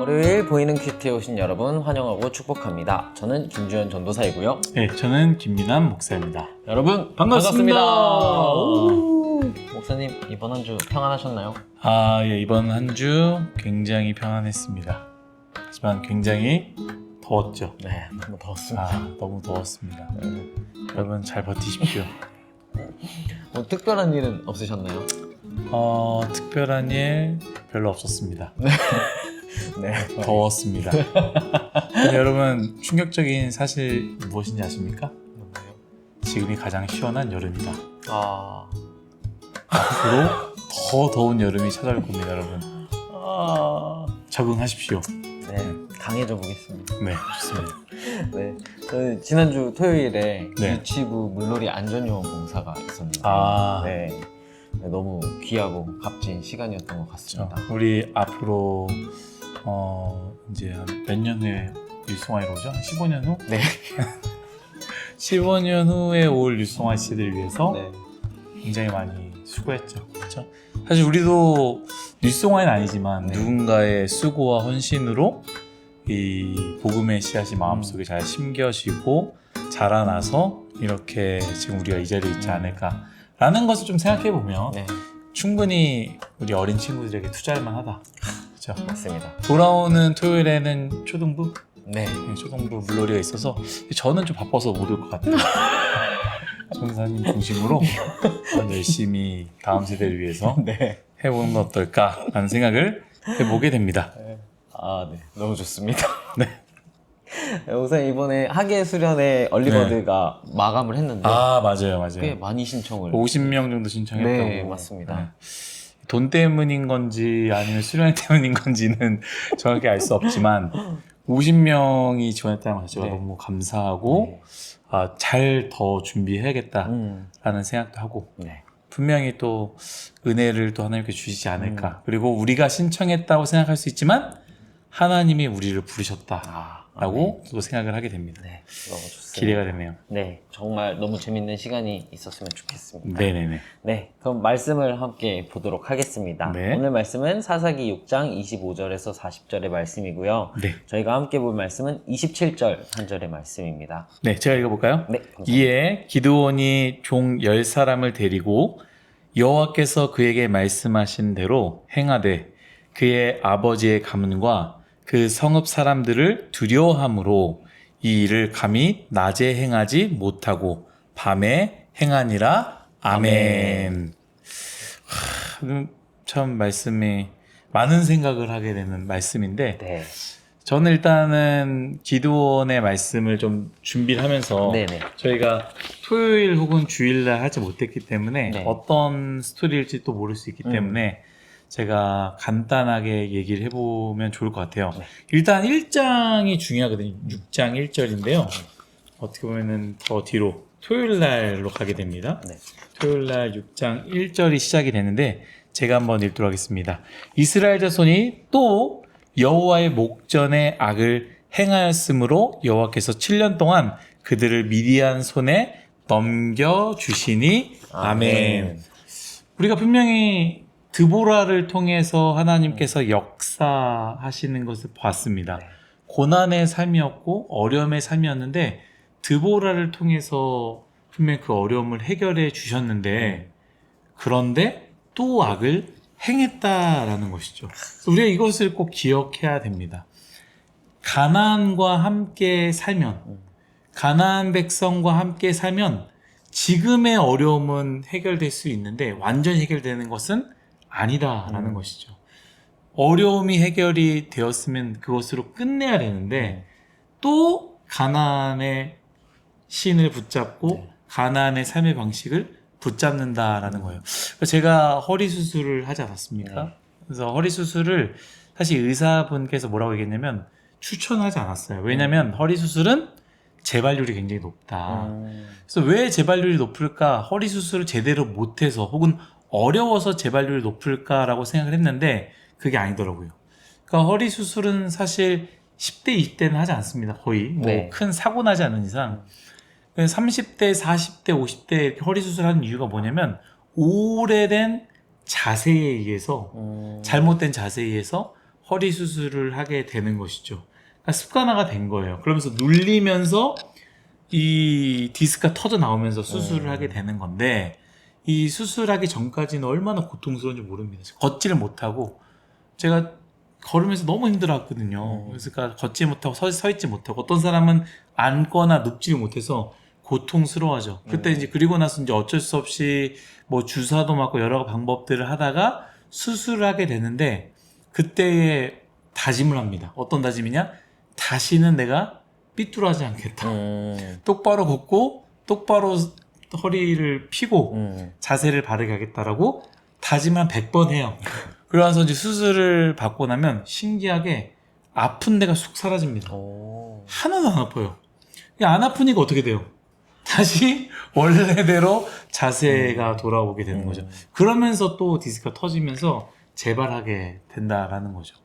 월요일 보이는 큐티에 오신 여러분 환영하고 축복합니다. 저는 김주현 전도사이고요. 네, 저는 김민환 목사입니다. 여러분 반갑습니다. 목사님 이번 한 주 평안하셨나요? 예, 이번 한 주 굉장히 평안했습니다. 하지만 굉장히 더웠죠. 네, 너무 더웠습니다. 너무 더웠습니다. 여러분 잘 버티십시오. 뭐 특별한 일은 없으셨나요? 특별한 일 별로 없었습니다. 네, 더웠습니다. 근데 여러분 충격적인 사실 무엇인지 아십니까? 뭔가요? 지금이 가장 시원한 여름이다. 앞으로 더 더운 여름이 찾아올 겁니다, 여러분. 적응하십시오. 네, 강해져 보겠습니다. 네, 좋습니다. 네, 저는 지난주 토요일에 네. 유치부 물놀이 안전요원 봉사가 있었는데 네, 너무 귀하고 값진 시간이었던 것 같습니다. 우리 앞으로 이제 한 몇 년 후에 율송아이로 오죠? 한 15년 후? 네. 15년 후에 올 율송아 씨들 위해서 네. 굉장히 많이 수고했죠. 그렇죠? 사실 우리도 율송아이는 아니지만 네. 누군가의 수고와 헌신으로 이 복음의 씨앗이 마음속에 잘 심겨지고 자라나서 이렇게 지금 우리가 이 자리에 있지 않을까라는 것을 좀 생각해 보면 네, 충분히 우리 어린 친구들에게 투자할 만하다. 그렇죠? 맞습니다. 돌아오는 토요일에는 초등부? 네. 초등부 물놀이가 있어서 저는 좀 바빠서 못 올 것 같아요. 전사님 중심으로 열심히 다음 세대를 위해서 네. 해보는 건 어떨까라는 생각을 해보게 됩니다. 네. 너무 좋습니다. 네. 우선 이번에 학예 수련회 얼리버드가 마감을 했는데 맞아요. 꽤 많이 신청을 50명 정도 신청했다고. 네, 맞습니다. 돈 때문인 건지 아니면 수련회 때문인 건지는 정확히 알 수 없지만 50명이 지원했다는 것 자체가 네. 너무 감사하고 잘 더 준비해야겠다라는 생각도 하고 네. 분명히 또 은혜를 또 하나님께 주시지 않을까. 그리고 우리가 신청했다고 생각할 수 있지만 하나님이 우리를 부르셨다라고 또 생각을 하게 됩니다. 네, 너무 좋습니다. 기대가 되네요. 네, 정말 너무 재밌는 시간이 있었으면 좋겠습니다. 네네네. 네, 그럼 말씀을 함께 보도록 하겠습니다. 네. 오늘 말씀은 사사기 6장 25절에서 40절의 말씀이고요. 네. 저희가 함께 볼 말씀은 27절 한 절의 말씀입니다. 네, 제가 읽어볼까요? 네, 감사합니다. 이에 기드온이 종 10사람을 데리고 여호와께서 그에게 말씀하신 대로 행하되 그의 아버지의 가문과 그 성읍 사람들을 두려워함으로 이 일을 감히 낮에 행하지 못하고 밤에 행하니라. 아멘. 참 말씀이 많은 생각을 하게 되는 말씀인데 네, 저는 일단은 기드온의 말씀을 좀 준비를 하면서 네네. 저희가 토요일 혹은 주일날 하지 못했기 때문에 네. 어떤 스토리일지 또 모를 수 있기 때문에 제가 간단하게 얘기를 해보면 좋을 것 같아요. 네. 일단 1장이 중요하거든요. 6장 1절인데요. 어떻게 보면은 더 뒤로 토요일날로 가게 됩니다. 네. 토요일날 6장 1절이 시작이 되는데 제가 한번 읽도록 하겠습니다. 이스라엘 자손이 또 여호와의 목전에 악을 행하였으므로 여호와께서 7년 동안 그들을 미디안 손에 넘겨주시니. 아멘. 우리가 분명히 드보라를 통해서 하나님께서 역사하시는 것을 봤습니다. 네. 고난의 삶이었고 어려움의 삶이었는데 드보라를 통해서 분명히 그 어려움을 해결해 주셨는데 그런데 또 악을 행했다라는 것이죠. 우리가 이것을 꼭 기억해야 됩니다. 가나안과 함께 살면, 가나안 백성과 함께 살면 지금의 어려움은 해결될 수 있는데 완전히 해결되는 것은 아니다라는 것이죠. 어려움이 해결이 되었으면 그것으로 끝내야 되는데 또 가나안의 신을 붙잡고 가나안의 삶의 방식을 붙잡는다라는 거예요. 제가 허리 수술을 하지 않았습니까? 네. 그래서 허리 수술을 사실 의사분께서 뭐라고 얘기했냐면 추천하지 않았어요. 왜냐하면 허리 수술은 재발률이 굉장히 높다. 그래서 왜 재발률이 높을까? 허리 수술을 제대로 못해서 혹은 어려워서 재발률이 높을까라고 생각을 했는데 그게 아니더라고요. 그러니까 허리 수술은 사실 10대, 20대는 하지 않습니다. 거의 네. 뭐 큰 사고 나지 않는 이상 30대, 40대, 50대 이렇게 허리 수술하는 이유가 뭐냐면 오래된 자세에 의해서 잘못된 자세에 의해서 허리 수술을 하게 되는 것이죠. 그러니까 습관화가 된 거예요. 그러면서 눌리면서 이 디스크가 터져 나오면서 수술을 하게 되는 건데, 이 수술하기 전까지는 얼마나 고통스러운지 모릅니다. 걷지를 못하고, 제가 걸으면서 너무 힘들었거든요. 그래서 그러니까 걷지 못하고 서 있지 못하고, 어떤 사람은 앉거나 눕지를 못해서 고통스러워하죠. 그때 이제 그리고 나서 이제 어쩔 수 없이 뭐 주사도 맞고 여러 방법들을 하다가 수술을 하게 되는데, 그때에 다짐을 합니다. 어떤 다짐이냐? 다시는 내가 삐뚤어하지 않겠다. 똑바로 걷고 똑바로 허리를 펴고 자세를 바르게 하겠다라고 다짐 한 100번 해요. 그러면서 이제 수술을 받고 나면 신기하게 아픈 데가 쑥 사라집니다. 하나도 안 아파요. 안 아프니까 어떻게 돼요? 다시 원래대로 자세가 돌아오게 되는 거죠. 그러면서 또 디스크가 터지면서 재발하게 된다라는 거죠.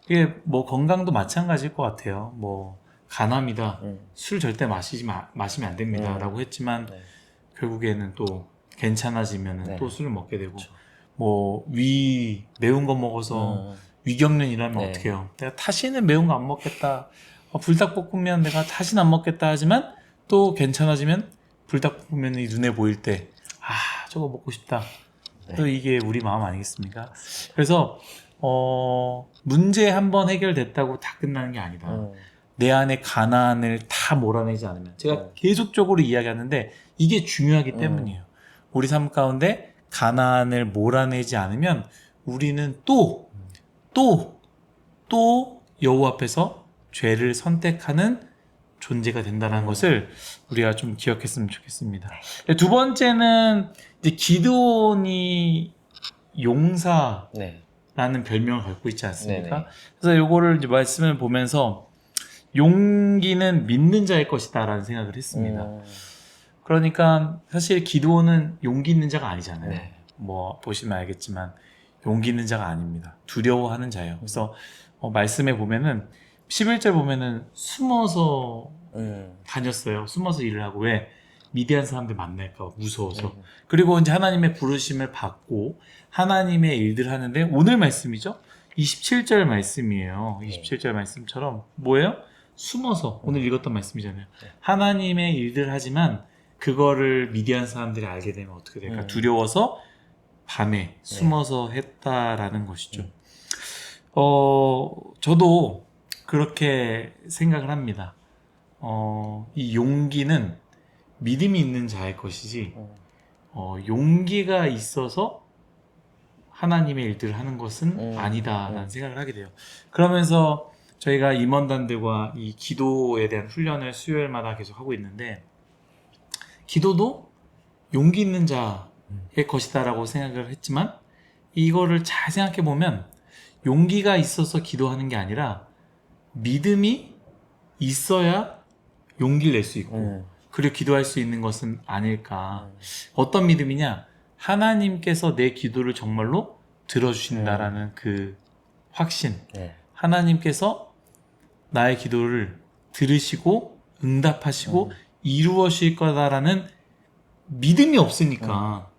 이게 뭐 건강도 마찬가지일 것 같아요. 뭐 간암이다, 술 절대 마시면 안 됩니다 라고 했지만 네. 결국에는 또 괜찮아지면 네. 또 술을 먹게 되고, 그렇죠. 뭐 매운 거 먹어서 위경련 일하면 네. 어떻게 해요? 내가 다시는 매운 거 안 먹겠다, 불닭볶음면 내가 다시는 안 먹겠다 하지만 또 괜찮아지면 불닭볶음면이 눈에 보일 때 저거 먹고 싶다. 네. 또 이게 우리 마음 아니겠습니까? 그래서 문제 한번 해결됐다고 다 끝나는 게 아니다. 내 안에 가난을 다 몰아내지 않으면, 제가 계속적으로 이야기하는데 이게 중요하기 때문이에요. 우리 삶 가운데 가난을 몰아내지 않으면 우리는 또 여호와 앞에서 죄를 선택하는 존재가 된다는 것을 우리가 좀 기억했으면 좋겠습니다. 두 번째는 이제 기드온이 용사라는 네. 별명을 갖고 있지 않습니까? 네네. 그래서 요거를 이제 말씀을 보면서 용기는 믿는 자의 것이다라는 생각을 했습니다. 그러니까 사실 기드온은 용기 있는 자가 아니잖아요. 네. 뭐 보시면 알겠지만 용기 있는 자가 아닙니다. 두려워하는 자예요. 그래서 말씀에 보면은 11절 보면은 숨어서 다녔어요. 숨어서 일을 하고, 왜? 미디안 사람들 만날까 봐 무서워서. 그리고 이제 하나님의 부르심을 받고 하나님의 일들을 하는데, 오늘 말씀이죠. 27절 말씀이에요. 27절 말씀처럼 뭐예요? 숨어서, 오늘 읽었던 말씀이잖아요. 하나님의 일들을 하지만 그거를 미디안 사람들이 알게 되면 어떻게 될까? 두려워서 밤에 숨어서 했다라는 것이죠. 저도 그렇게 생각을 합니다. 이 용기는 믿음이 있는 자의 것이지, 용기가 있어서 하나님의 일들을 하는 것은 아니다라는 생각을 하게 돼요. 그러면서 저희가 임원단들과 이 기도에 대한 훈련을 수요일마다 계속 하고 있는데, 기도도 용기 있는 자의 것이다라고 생각을 했지만, 이거를 잘 생각해 보면 용기가 있어서 기도하는 게 아니라 믿음이 있어야 용기를 낼 수 있고 그리고 기도할 수 있는 것은 아닐까. 어떤 믿음이냐? 하나님께서 내 기도를 정말로 들어주신다라는 그 확신. 하나님께서 나의 기도를 들으시고 응답하시고 이루어질 거다라는 믿음이 없으니까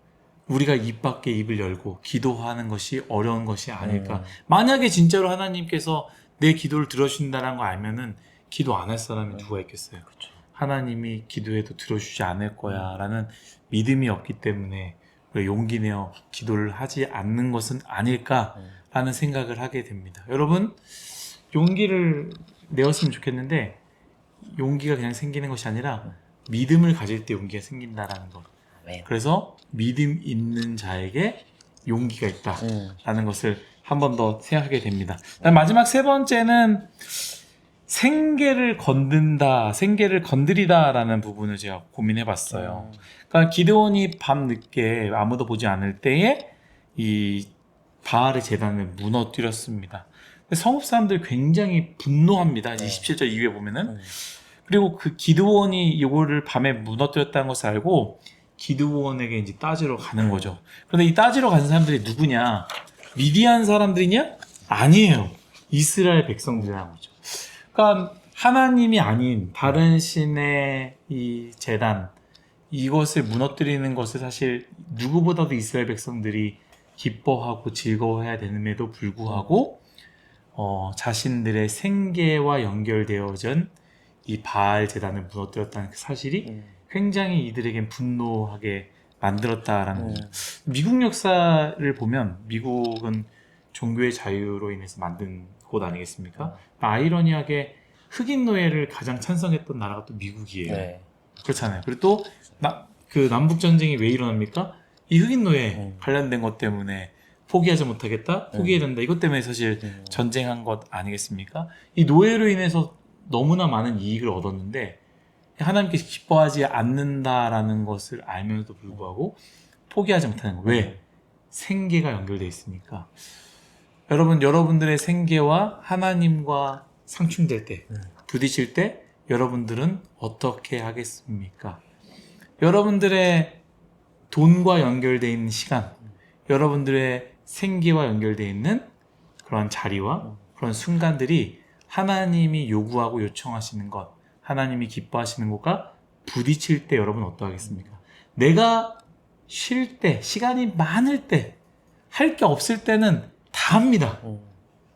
우리가 입 밖에 입을 열고 기도하는 것이 어려운 것이 아닐까. 만약에 진짜로 하나님께서 내 기도를 들어주신다는 거 알면은 기도 안 할 사람이 누가 있겠어요. 그쵸. 하나님이 기도해도 들어주지 않을 거야 라는 믿음이 없기 때문에 용기 내어 기도를 하지 않는 것은 아닐까라는 생각을 하게 됩니다. 여러분, 용기를 내었으면 좋겠는데, 용기가 그냥 생기는 것이 아니라 믿음을 가질 때 용기가 생긴다라는 것. 그래서 믿음 있는 자에게 용기가 있다라는 것을 한 번 더 생각하게 됩니다. 마지막 세 번째는 생계를 건드리다라는 부분을 제가 고민해 봤어요. 그러니까 기드온이 밤 늦게 아무도 보지 않을 때에 이 바알의 제단을 무너뜨렸습니다. 성읍 사람들 굉장히 분노합니다. 27절 이후에 보면은. 그리고 그 기드온이 이거를 밤에 무너뜨렸다는 것을 알고 기드온에게 이제 따지러 가는 거죠. 그런데 이 따지러 가는 사람들이 누구냐? 미디안 사람들이냐? 아니에요. 이스라엘 백성들이라는 거죠. 그러니까 하나님이 아닌 다른 신의 이 제단, 이것을 무너뜨리는 것을 사실 누구보다도 이스라엘 백성들이 기뻐하고 즐거워해야 되는데도 불구하고 자신들의 생계와 연결되어진 이 바알 제단을 무너뜨렸다는 그 사실이 굉장히 이들에겐 분노하게 만들었다라는 거죠. 미국 역사를 보면 미국은 종교의 자유로 인해서 만든 곳 아니겠습니까? 아이러니하게 흑인 노예를 가장 찬성했던 나라가 또 미국이에요. 네. 그렇잖아요. 그리고 또 그 남북 전쟁이 왜 일어납니까? 이 흑인 노예 관련된 것 때문에 포기하지 못하겠다, 포기해야 된다. 이것 때문에 사실 전쟁한 것 아니겠습니까? 이 노예로 인해서 너무나 많은 이익을 얻었는데 하나님께서 기뻐하지 않는다라는 것을 알면서도 불구하고 포기하지 못하는 거예요. 왜? 생계가 연결되어 있으니까. 여러분들의 생계와 하나님과 상충될 때, 부딪힐 때 여러분들은 어떻게 하겠습니까? 여러분들의 돈과 연결되어 있는 시간, 여러분들의 생계와 연결되어 있는 그런 자리와 그런 순간들이 하나님이 요구하고 요청하시는 것, 하나님이 기뻐하시는 것과 부딪힐 때 여러분 어떠하겠습니까? 내가 쉴 때, 시간이 많을 때, 할 게 없을 때는 다 합니다.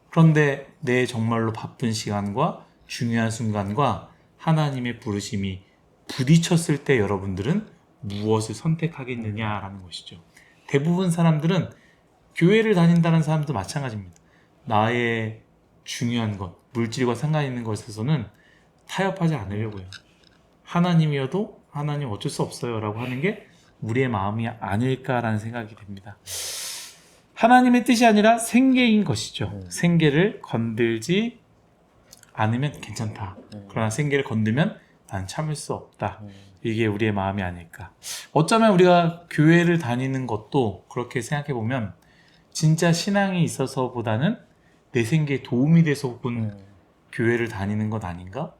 그런데 내 정말로 바쁜 시간과 중요한 순간과 하나님의 부르심이 부딪혔을 때 여러분들은 무엇을 선택하겠느냐라는 것이죠. 대부분 사람들은 교회를 다닌다는 사람도 마찬가지입니다. 나의 중요한 것, 물질과 상관 있는 것에서는 타협하지 않으려고요. 하나님이어도 하나님 어쩔 수 없어요 라고 하는 게 우리의 마음이 아닐까라는 생각이 듭니다. 하나님의 뜻이 아니라 생계인 것이죠. 생계를 건들지 않으면 괜찮다. 그러나 생계를 건들면 난 참을 수 없다. 이게 우리의 마음이 아닐까. 어쩌면 우리가 교회를 다니는 것도 그렇게 생각해보면 진짜 신앙이 있어서보다는 내 생계에 도움이 돼서 혹은 교회를 다니는 것 아닌가?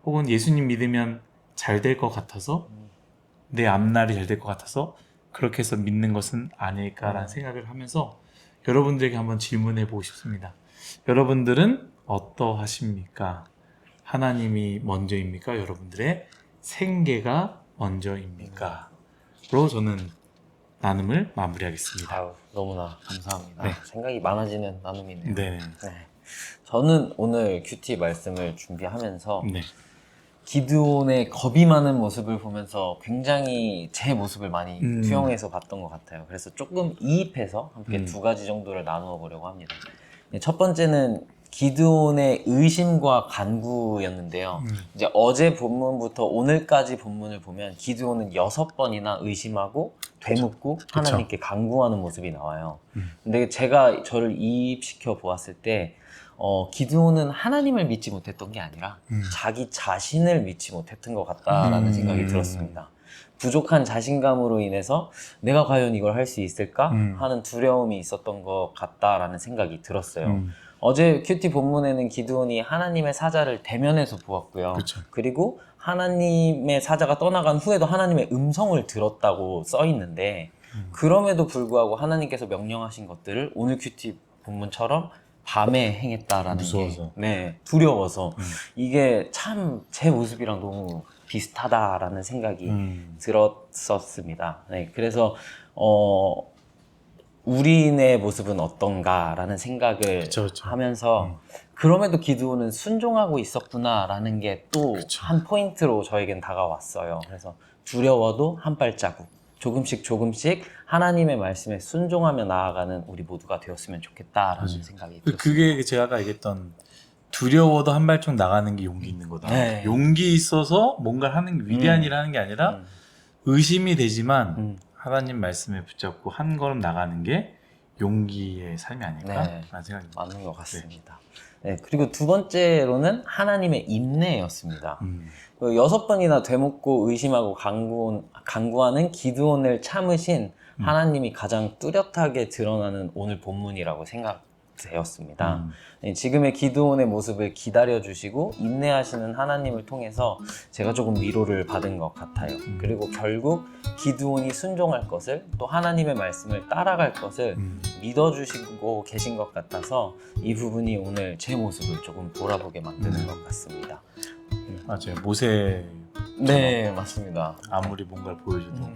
혹은 예수님 믿으면 잘 될 것 같아서 내 앞날이 잘 될 것 같아서 그렇게 해서 믿는 것은 아닐까라는 생각을 하면서 여러분들에게 한번 질문해 보고 싶습니다. 여러분들은 어떠하십니까? 하나님이 먼저입니까? 여러분들의 생계가 먼저입니까? 로 저는 나눔을 마무리하겠습니다. 아유, 너무나 감사합니다. 네. 생각이 많아지는 나눔이네요. 네. 저는 오늘 큐티 말씀을 준비하면서 네. 기드온의 겁이 많은 모습을 보면서 굉장히 제 모습을 많이 투영해서 봤던 것 같아요. 그래서 조금 이입해서 함께 두 가지 정도를 나누어 보려고 합니다. 첫 번째는 기드온의 의심과 간구였는데요. 이제 어제 본문부터 오늘까지 본문을 보면 기드온은 6번이나 의심하고 되묻고 하나님께 간구하는 모습이 나와요. 근데 제가 저를 이입시켜 보았을 때 기드온은 하나님을 믿지 못했던 게 아니라 자기 자신을 믿지 못했던 것 같다라는 생각이 들었습니다. 부족한 자신감으로 인해서 내가 과연 이걸 할 수 있을까 하는 두려움이 있었던 것 같다라는 생각이 들었어요. 어제 큐티 본문에는 기드온이 하나님의 사자를 대면해서 보았고요. 그쵸. 그리고 하나님의 사자가 떠나간 후에도 하나님의 음성을 들었다고 써 있는데 그럼에도 불구하고 하나님께서 명령하신 것들을 오늘 큐티 본문처럼 밤에 행했다라는 무서워서. 게 두려워서 이게 참 제 모습이랑 너무 비슷하다라는 생각이 들었었습니다. 네, 그래서 우리의 모습은 어떤가라는 생각을 그쵸. 하면서 그럼에도 기드온은 순종하고 있었구나라는 게 또 한 포인트로 저에겐 다가왔어요. 그래서 두려워도 한 발자국 조금씩 하나님의 말씀에 순종하며 나아가는 우리 모두가 되었으면 좋겠다라는 생각이 들었어요. 그게 제가 아까 얘기했던 두려워도 한 발짝 나가는 게 용기 있는 거다. 네. 용기 있어서 뭔가를 하는 게 위대한 일을 하는 게 아니라 의심이 되지만 하나님 말씀에 붙잡고 한 걸음 나가는 게 용기의 삶이 아닐까라는 생각이 듭니다. 맞는 것 같습니다. 네, 그리고 두 번째로는 하나님의 인내였습니다. 6번이나 되묻고 의심하고 간구하는 기드온을 참으신 하나님이 가장 뚜렷하게 드러나는 오늘 본문이라고 생각되었습니다. 네, 지금의 기드온의 모습을 기다려주시고 인내하시는 하나님을 통해서 제가 조금 위로를 받은 것 같아요. 그리고 결국 기드온이 순종할 것을 또 하나님의 말씀을 따라갈 것을 믿어주시고 계신 것 같아서 이 부분이 오늘 제 모습을 조금 돌아보게 만드는 것 같습니다. 맞아요. 모세 네, 맞습니다. 아무리 뭔가를 보여줘도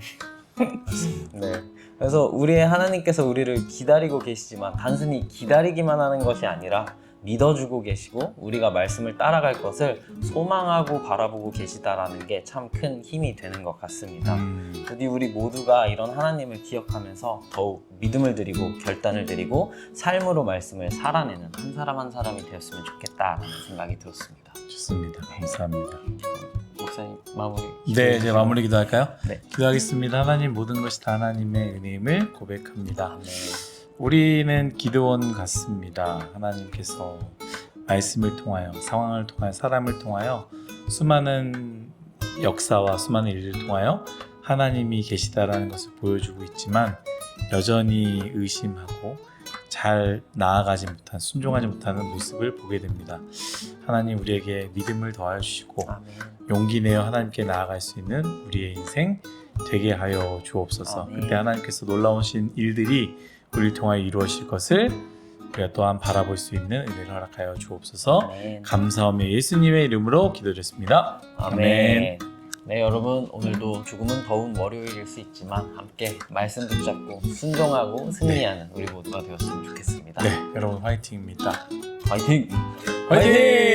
네. 그래서 우리의 하나님께서 우리를 기다리고 계시지만 단순히 기다리기만 하는 것이 아니라 믿어주고 계시고 우리가 말씀을 따라갈 것을 소망하고 바라보고 계시다라는 게 참 큰 힘이 되는 것 같습니다. 부디 우리 모두가 이런 하나님을 기억하면서 더욱 믿음을 드리고 결단을 드리고 삶으로 말씀을 살아내는 한 사람 한 사람이 되었으면 좋겠다라는 생각이 들었습니다. 좋습니다. 감사합니다. 목사님 마무리. 네, 이제 마무리 기도할까요? 네. 기도하겠습니다. 하나님 모든 것이 다 하나님의 은혜임을 고백합니다. 네. 우리는 기도원 같습니다. 하나님께서 말씀을 통하여 상황을 통하여 사람을 통하여 수많은 역사와 수많은 일들을 통하여 하나님이 계시다라는 것을 보여주고 있지만 여전히 의심하고 잘 나아가지 못한 순종하지 못하는 모습을 보게 됩니다. 하나님 우리에게 믿음을 더하여 주시고 아멘. 용기 내어 하나님께 나아갈 수 있는 우리의 인생 되게 하여 주옵소서. 아멘. 그때 하나님께서 놀라우신 일들이 우리를 통하여 이루어질 것을 우리가 또한 바라볼 수 있는 은혜를 허락하여 주옵소서. 아멘. 감사하며 예수님의 이름으로 기도드렸습니다. 아멘. 네, 여러분 오늘도 조금은 더운 월요일일 수 있지만 함께 말씀 붙잡고 순종하고 승리하는 우리 모두가 되었으면 좋겠습니다. 네, 여러분 화이팅입니다. 화이팅! 화이팅!